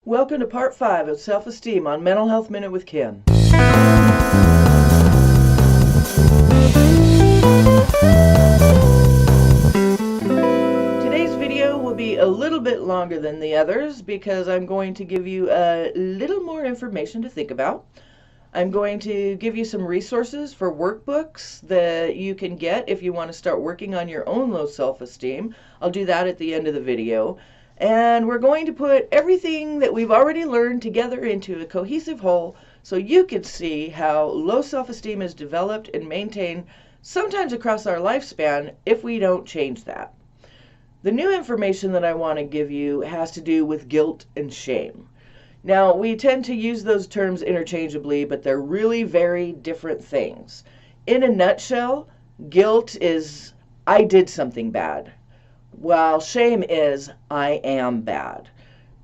Welcome to part 5 of Self-Esteem on Mental Health Minute with Kim. Today's video will be a little bit longer than the others because I'm going to give you a little more information to think about. I'm going to give you some resources for workbooks that you can get if you want to start working on your own low self-esteem. I'll do that at the end of the video. And we're going to put everything that we've already learned together into a cohesive whole so you can see how low self-esteem is developed and maintained sometimes across our lifespan if we don't change that. The new information that I want to give you has to do with guilt and shame. Now, we tend to use those terms interchangeably, but they're really very different things. In a nutshell, guilt is, I did something bad, while shame is, I am bad.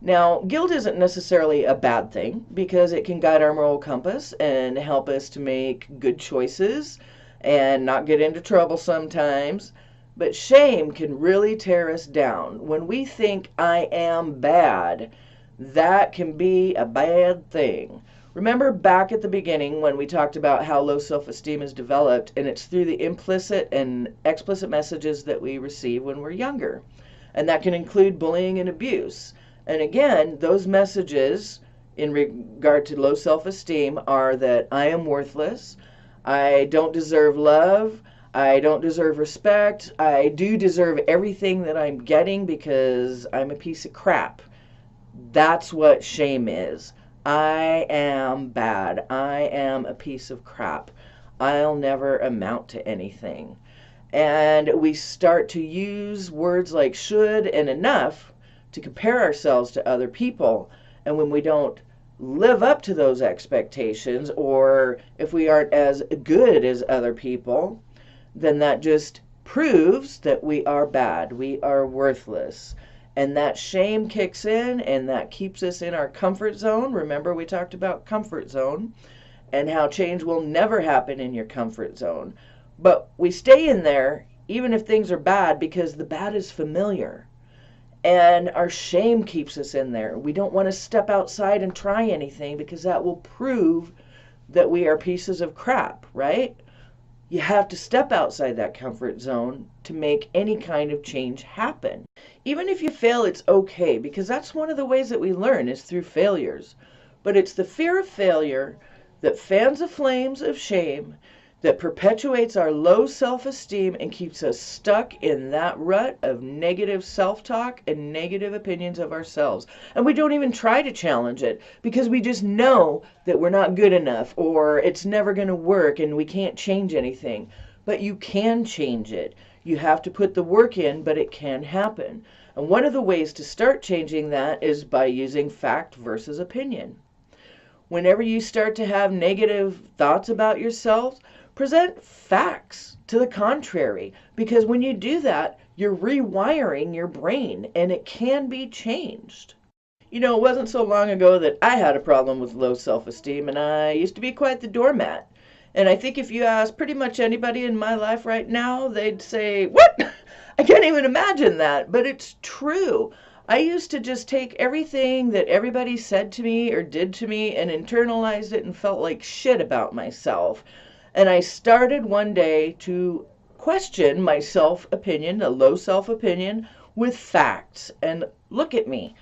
Now, guilt isn't necessarily a bad thing because it can guide our moral compass and help us to make good choices and not get into trouble sometimes. But shame can really tear us down. When we think I am bad, that can be a bad thing. Remember back at the beginning when we talked about how low self-esteem is developed, and it's through the implicit and explicit messages that we receive when we're younger. And that can include bullying and abuse. And again, those messages in regard to low self-esteem are that I am worthless, I don't deserve love, I don't deserve respect, I do deserve everything that I'm getting because I'm a piece of crap. That's what shame is. I am bad. I am a piece of crap. I'll never amount to anything. And we start to use words like should and enough to compare ourselves to other people. And when we don't live up to those expectations, or if we aren't as good as other people, then that just proves that we are bad. We are worthless. And that shame kicks in, and that keeps us in our comfort zone. Remember, we talked about comfort zone and how change will never happen in your comfort zone. But we stay in there even if things are bad because the bad is familiar. And our shame keeps us in there. We don't want to step outside and try anything because that will prove that we are pieces of crap, right? You have to step outside that comfort zone to make any kind of change happen. Even if you fail, it's okay, because that's one of the ways that we learn is through failures. But it's the fear of failure that fans the flames of shame, that perpetuates our low self-esteem and keeps us stuck in that rut of negative self-talk and negative opinions of ourselves. And we don't even try to challenge it because we just know that we're not good enough or it's never going to work and we can't change anything. But you can change it. You have to put the work in, but it can happen. And one of the ways to start changing that is by using fact versus opinion. Whenever you start to have negative thoughts about yourself, present facts to the contrary, because when you do that, you're rewiring your brain and it can be changed. You know, it wasn't so long ago that I had a problem with low self-esteem, and I used to be quite the doormat. And I think if you ask pretty much anybody in my life right now, they'd say, "What? I can't even imagine that." But it's true. I used to just take everything that everybody said to me or did to me and internalized it and felt like shit about myself. And I started one day to question my self-opinion, a low self-opinion, with facts. And look at me.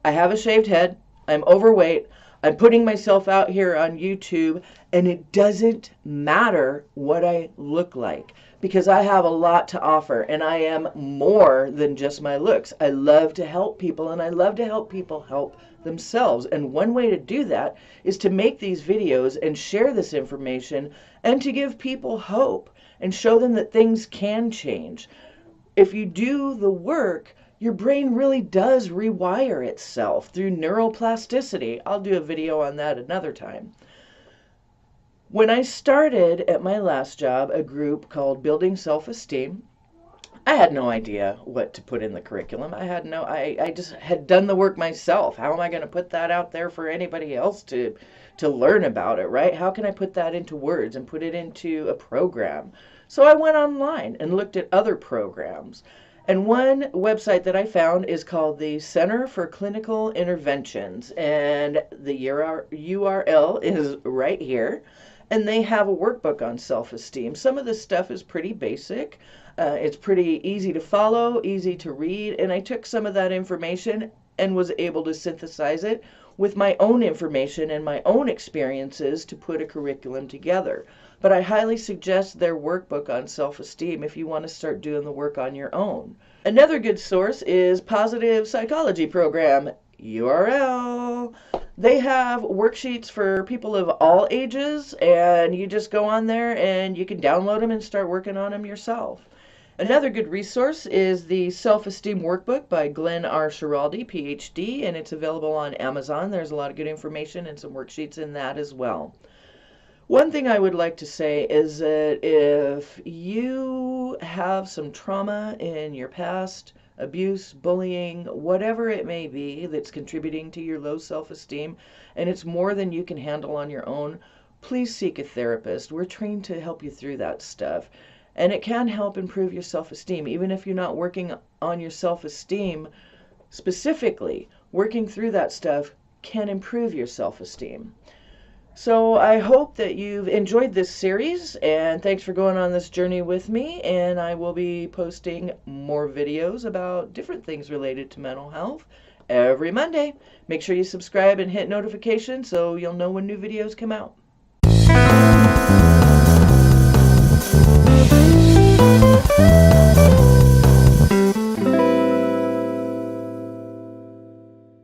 I have a shaved head. I'm overweight. I'm putting myself out here on YouTube, and it doesn't matter what I look like because I have a lot to offer, and I am more than just my looks. I love to help people, and I love to help people help themselves. And one way to do that is to make these videos and share this information and to give people hope and show them that things can change. If you do the work, your brain really does rewire itself through neuroplasticity. I'll do a video on that another time. When I started at my last job, a group called Building Self-Esteem, I had no idea what to put in the curriculum. I just had done the work myself. How am I going to put that out there for anybody else to learn about it, right? How can I put that into words and put it into a program? So I went online and looked at other programs. And one website that I found is called the Center for Clinical Interventions, and the URL is right here. And they have a workbook on self-esteem. Some of this stuff is pretty basic. It's pretty easy to follow, easy to read, and I took some of that information and was able to synthesize it with my own information and my own experiences to put a curriculum together. But I highly suggest their workbook on self-esteem if you want to start doing the work on your own. Another good source is Positive Psychology Program, URL. They have worksheets for people of all ages, and you just go on there and you can download them and start working on them yourself. Another good resource is the Self-Esteem Workbook by Glenn R. Schiraldi, PhD, and it's available on Amazon. There's a lot of good information and some worksheets in that as well. One thing I would like to say is that if you have some trauma in your past, abuse, bullying, whatever it may be that's contributing to your low self-esteem, and it's more than you can handle on your own, please seek a therapist. We're trained to help you through that stuff. And it can help improve your self-esteem. Even if you're not working on your self-esteem specifically, working through that stuff can improve your self-esteem. So I hope that you've enjoyed this series, and thanks for going on this journey with me. And I will be posting more videos about different things related to mental health every Monday. Make sure you subscribe and hit notifications so you'll know when new videos come out.